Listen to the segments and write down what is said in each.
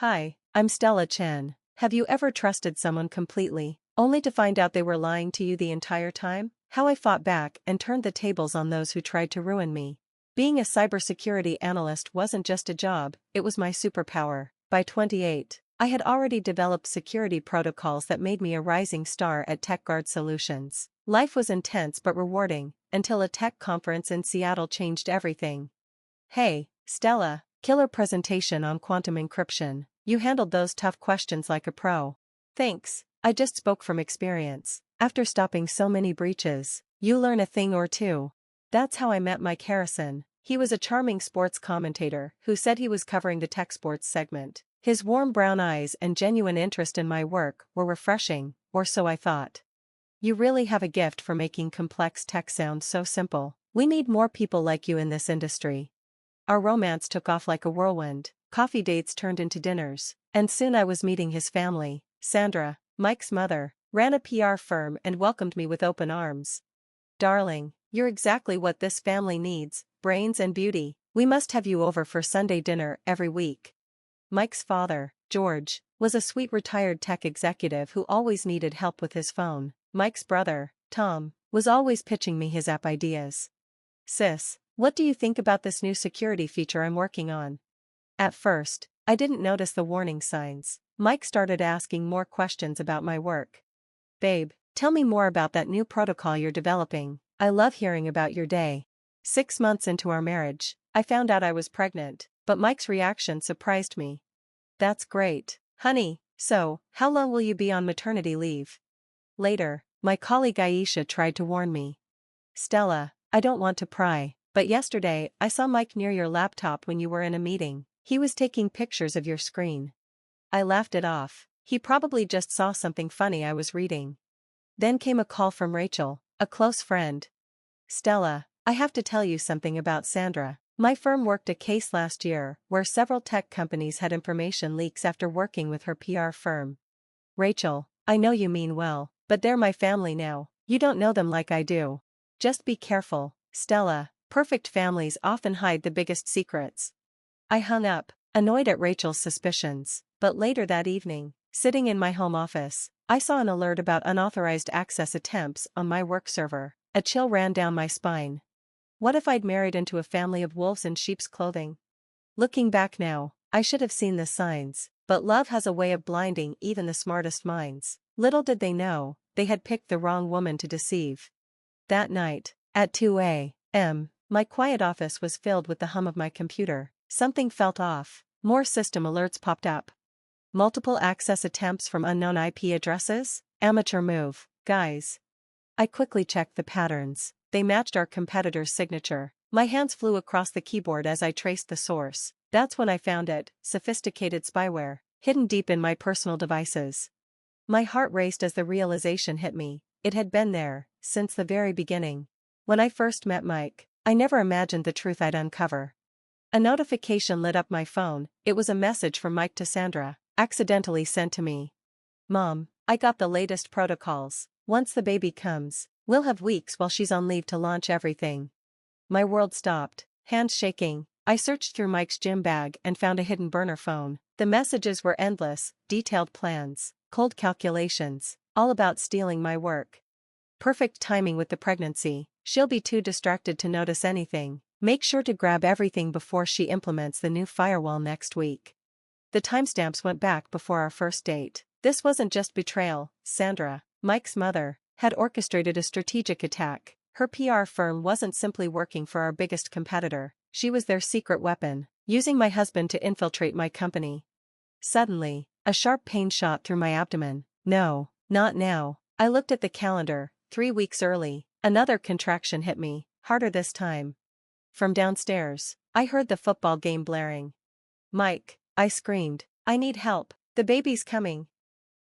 Hi, I'm Stella Chen. Have you ever trusted someone completely, only to find out they were lying to you the entire time? How I fought back and turned the tables on those who tried to ruin me. Being a cybersecurity analyst wasn't just a job, it was my superpower. By 28, I had already developed security protocols that made me a rising star at TechGuard Solutions. Life was intense but rewarding, until a tech conference in Seattle changed everything. Hey, Stella, killer presentation on quantum encryption. You handled those tough questions like a pro. Thanks, I just spoke from experience. After stopping so many breaches, you learn a thing or two. That's how I met Mike Harrison. He was a charming sports commentator who said he was covering the tech sports segment. His warm brown eyes and genuine interest in my work were refreshing, or so I thought. You really have a gift for making complex tech sound so simple. We need more people like you in this industry. Our romance took off like a whirlwind. Coffee dates turned into dinners, and soon I was meeting his family. Sandra, Mike's mother, ran a PR firm and welcomed me with open arms. Darling, you're exactly what this family needs, brains and beauty. We must have you over for Sunday dinner every week. Mike's father, George, was a sweet retired tech executive who always needed help with his phone. Mike's brother, Tom, was always pitching me his app ideas. Sis, what do you think about this new security feature I'm working on? At first, I didn't notice the warning signs. Mike started asking more questions about my work. Babe, tell me more about that new protocol you're developing. I love hearing about your day. 6 months into our marriage, I found out I was pregnant, but Mike's reaction surprised me. That's great, honey. So, how long will you be on maternity leave? Later, my colleague Aisha tried to warn me. Stella, I don't want to pry, but yesterday I saw Mike near your laptop when you were in a meeting. He was taking pictures of your screen. I laughed it off. He probably just saw something funny I was reading. Then came a call from Rachel, a close friend. Stella, I have to tell you something about Sandra. My firm worked a case last year where several tech companies had information leaks after working with her PR firm. Rachel, I know you mean well, but they're my family now. You don't know them like I do. Just be careful, Stella. Perfect families often hide the biggest secrets. I hung up, annoyed at Rachel's suspicions, but later that evening, sitting in my home office, I saw an alert about unauthorized access attempts on my work server. A chill ran down my spine. What if I'd married into a family of wolves in sheep's clothing? Looking back now, I should have seen the signs, but love has a way of blinding even the smartest minds. Little did they know, they had picked the wrong woman to deceive. That night, at 2 a.m., my quiet office was filled with the hum of my computer. Something felt off. More system alerts popped up. Multiple access attempts from unknown IP addresses? Amateur move, guys. I quickly checked the patterns. They matched our competitor's signature. My hands flew across the keyboard as I traced the source. That's when I found it, sophisticated spyware, hidden deep in my personal devices. My heart raced as the realization hit me. It had been there, since the very beginning. When I first met Mike, I never imagined the truth I'd uncover. A notification lit up my phone. It was a message from Mike to Sandra, accidentally sent to me. Mom, I got the latest protocols. Once the baby comes, we'll have weeks while she's on leave to launch everything. My world stopped, hands shaking. I searched through Mike's gym bag and found a hidden burner phone. The messages were endless, detailed plans, cold calculations, all about stealing my work. Perfect timing with the pregnancy. She'll be too distracted to notice anything. Make sure to grab everything before she implements the new firewall next week. The timestamps went back before our first date. This wasn't just betrayal. Sandra, Mike's mother, had orchestrated a strategic attack. Her PR firm wasn't simply working for our biggest competitor, she was their secret weapon, using my husband to infiltrate my company. Suddenly, a sharp pain shot through my abdomen. No, not now. I looked at the calendar. 3 weeks early. Another contraction hit me, harder this time. From downstairs, I heard the football game blaring. Mike, I screamed, I need help, the baby's coming.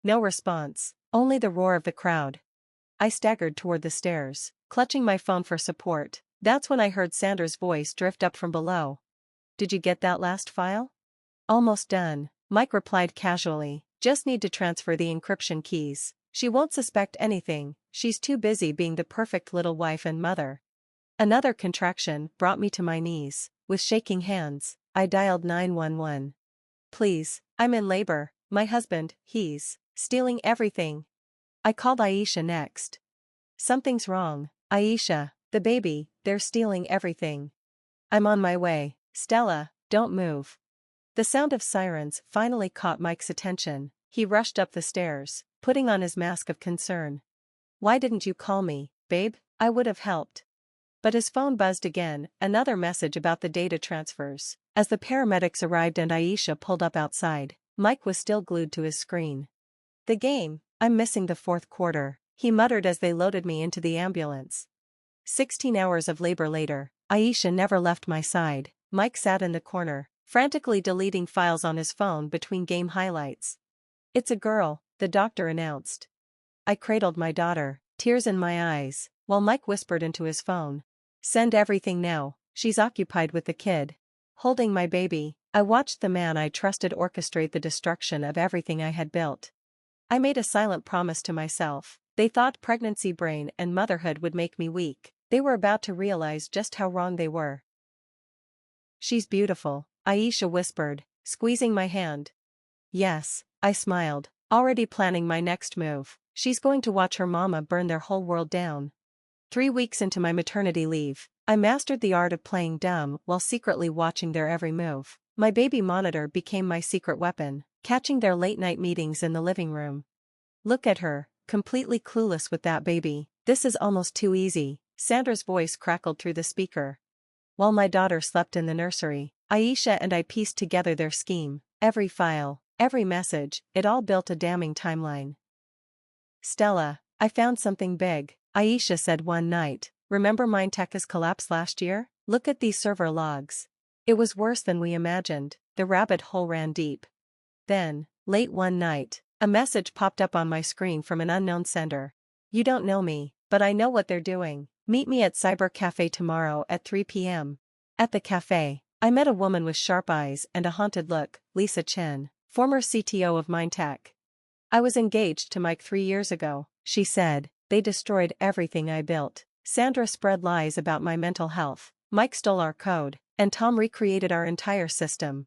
No response, only the roar of the crowd. I staggered toward the stairs, clutching my phone for support. That's when I heard Sandra's voice drift up from below. Did you get that last file? Almost done, Mike replied casually. Just need to transfer the encryption keys. She won't suspect anything, she's too busy being the perfect little wife and mother. Another contraction brought me to my knees. With shaking hands, I dialed 911. Please, I'm in labor, my husband, he's stealing everything. I called Aisha next. Something's wrong, Aisha, the baby, they're stealing everything. I'm on my way, Stella, don't move. The sound of sirens finally caught Mike's attention. He rushed up the stairs, putting on his mask of concern. Why didn't you call me, babe? I would have helped. But his phone buzzed again, another message about the data transfers. As the paramedics arrived and Aisha pulled up outside, Mike was still glued to his screen. The game, I'm missing the fourth quarter, he muttered as they loaded me into the ambulance. 16 hours of labor later, Aisha never left my side. Mike sat in the corner, frantically deleting files on his phone between game highlights. It's a girl, the doctor announced. I cradled my daughter, tears in my eyes, while Mike whispered into his phone. Send everything now, she's occupied with the kid. Holding my baby, I watched the man I trusted orchestrate the destruction of everything I had built. I made a silent promise to myself. They thought pregnancy brain and motherhood would make me weak. They were about to realize just how wrong they were. She's beautiful, Aisha whispered, squeezing my hand. Yes, I smiled, already planning my next move. She's going to watch her mama burn their whole world down. 3 weeks into my maternity leave, I mastered the art of playing dumb while secretly watching their every move. My baby monitor became my secret weapon, catching their late-night meetings in the living room. Look at her, completely clueless with that baby. This is almost too easy, Sandra's voice crackled through the speaker. While my daughter slept in the nursery, Aisha and I pieced together their scheme. Every file, every message, it all built a damning timeline. Stella, I found something big, Aisha said one night. Remember Mindtech's collapse last year? Look at these server logs. It was worse than we imagined. The rabbit hole ran deep. Then, late one night, a message popped up on my screen from an unknown sender. You don't know me, but I know what they're doing. Meet me at Cyber Cafe tomorrow at 3 p.m. At the cafe, I met a woman with sharp eyes and a haunted look, Lisa Chen, former CTO of Mindtech. I was engaged to Mike 3 years ago, she said. They destroyed everything I built. Sandra spread lies about my mental health. Mike stole our code, and Tom recreated our entire system.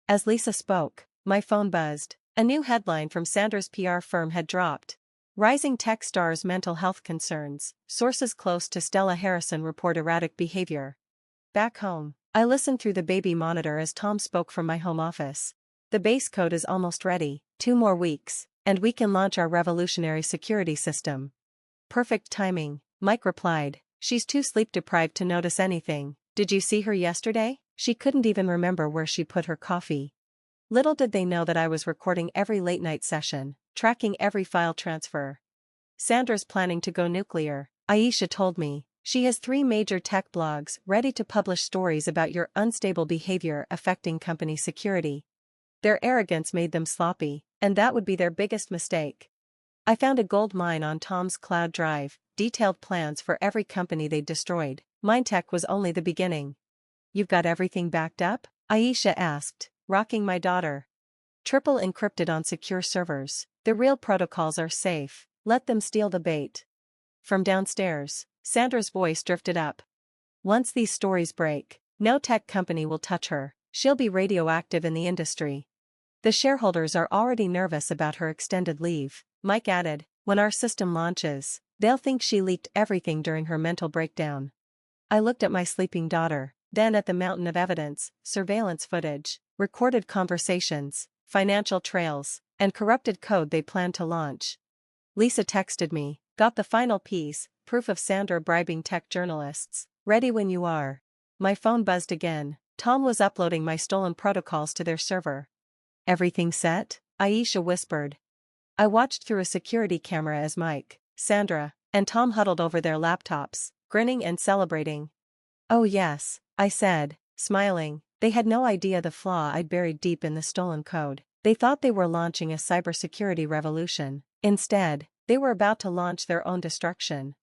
As Lisa spoke, my phone buzzed. A new headline from Sandra's PR firm had dropped. Rising tech stars' mental health concerns. Sources close to Stella Harrison report erratic behavior. Back home, I listened through the baby monitor as Tom spoke from my home office. The base code is almost ready, 2 more weeks, and we can launch our revolutionary security system. Perfect timing, Mike replied. She's too sleep-deprived to notice anything. Did you see her yesterday? She couldn't even remember where she put her coffee. Little did they know that I was recording every late-night session, tracking every file transfer. Sandra's planning to go nuclear, Aisha told me. She has 3 major tech blogs ready to publish stories about your unstable behavior affecting company security. Their arrogance made them sloppy, and that would be their biggest mistake. I found a gold mine on Tom's cloud drive, detailed plans for every company they'd destroyed. Mindtech was only the beginning. You've got everything backed up? Aisha asked, rocking my daughter. Triple encrypted on secure servers. The real protocols are safe. Let them steal the bait. From downstairs, Sandra's voice drifted up. Once these stories break, no tech company will touch her. She'll be radioactive in the industry. The shareholders are already nervous about her extended leave, Mike added. When our system launches, they'll think she leaked everything during her mental breakdown. I looked at my sleeping daughter, then at the mountain of evidence, surveillance footage, recorded conversations, financial trails, and corrupted code they planned to launch. Lisa texted me, got the final piece, proof of Sandra bribing tech journalists. Ready when you are. My phone buzzed again. Tom was uploading my stolen protocols to their server. Everything set? Aisha whispered. I watched through a security camera as Mike, Sandra, and Tom huddled over their laptops, grinning and celebrating. Oh yes, I said, smiling. They had no idea the flaw I'd buried deep in the stolen code. They thought they were launching a cybersecurity revolution. Instead, they were about to launch their own destruction.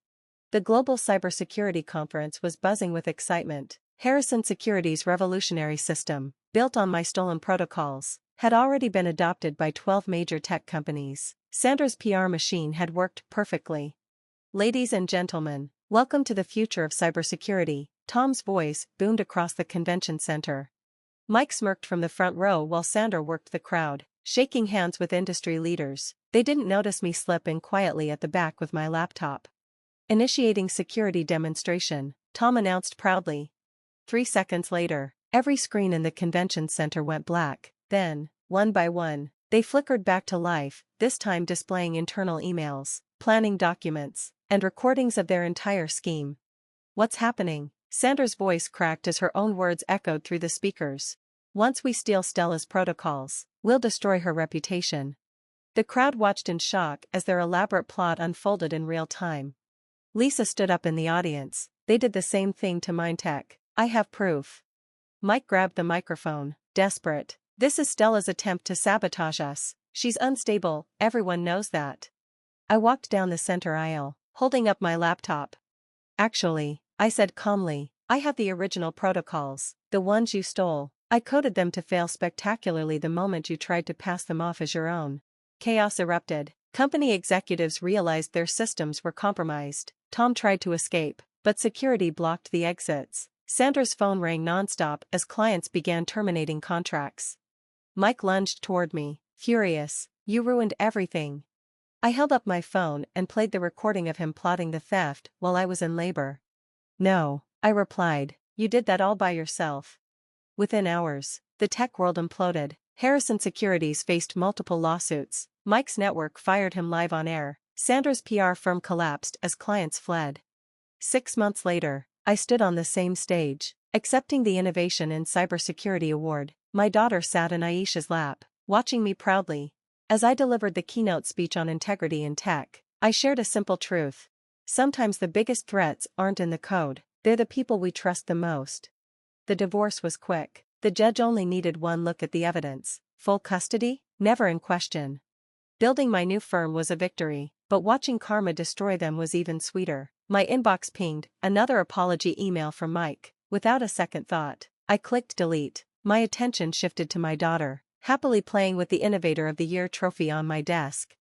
The global cybersecurity conference was buzzing with excitement. Harrison Security's revolutionary system, built on my stolen protocols, had already been adopted by 12 major tech companies. Sandra's PR machine had worked perfectly. Ladies and gentlemen, welcome to the future of cybersecurity. Tom's voice boomed across the convention center. Mike smirked from the front row while Sandra worked the crowd, shaking hands with industry leaders. They didn't notice me slip in quietly at the back with my laptop. Initiating security demonstration, Tom announced proudly. 3 seconds later, every screen in the convention center went black. Then, one by one, they flickered back to life, this time displaying internal emails, planning documents, and recordings of their entire scheme. What's happening? Sandra's voice cracked as her own words echoed through the speakers. Once we steal Stella's protocols, we'll destroy her reputation. The crowd watched in shock as their elaborate plot unfolded in real time. Lisa stood up in the audience. They did the same thing to Mindtech. I have proof. Mike grabbed the microphone, desperate. This is Stella's attempt to sabotage us. She's unstable, everyone knows that. I walked down the center aisle, holding up my laptop. Actually, I said calmly, I have the original protocols, the ones you stole. I coded them to fail spectacularly the moment you tried to pass them off as your own. Chaos erupted. Company executives realized their systems were compromised. Tom tried to escape, but security blocked the exits. Sandra's phone rang nonstop as clients began terminating contracts. Mike lunged toward me, furious. You ruined everything. I held up my phone and played the recording of him plotting the theft while I was in labor. No, I replied, you did that all by yourself. Within hours, the tech world imploded. Harrison Securities faced multiple lawsuits. Mike's network fired him live on air. Sandra's PR firm collapsed as clients fled. 6 months later, I stood on the same stage, accepting the Innovation in Cybersecurity Award. My daughter sat in Aisha's lap, watching me proudly. As I delivered the keynote speech on integrity in tech, I shared a simple truth. Sometimes the biggest threats aren't in the code, they're the people we trust the most. The divorce was quick. The judge only needed one look at the evidence. Full custody? Never in question. Building my new firm was a victory, but watching karma destroy them was even sweeter. My inbox pinged, another apology email from Mike. Without a second thought, I clicked delete. My attention shifted to my daughter, happily playing with the Innovator of the Year trophy on my desk.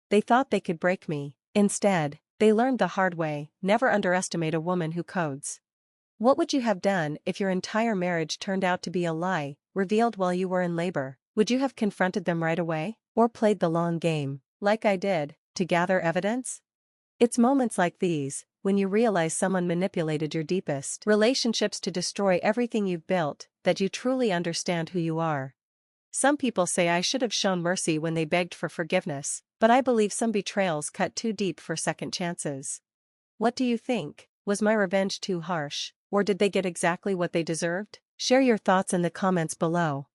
They thought they could break me. Instead, they learned the hard way, never underestimate a woman who codes. What would you have done if your entire marriage turned out to be a lie, revealed while you were in labor? Would you have confronted them right away, or played the long game, like I did, to gather evidence? It's moments like these, when you realize someone manipulated your deepest relationships to destroy everything you've built, that you truly understand who you are. Some people say I should have shown mercy when they begged for forgiveness, but I believe some betrayals cut too deep for second chances. What do you think? Was my revenge too harsh, or did they get exactly what they deserved? Share your thoughts in the comments below.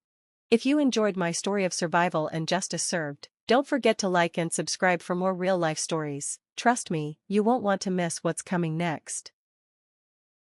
If you enjoyed my story of survival and justice served, don't forget to like and subscribe for more real-life stories. Trust me, you won't want to miss what's coming next.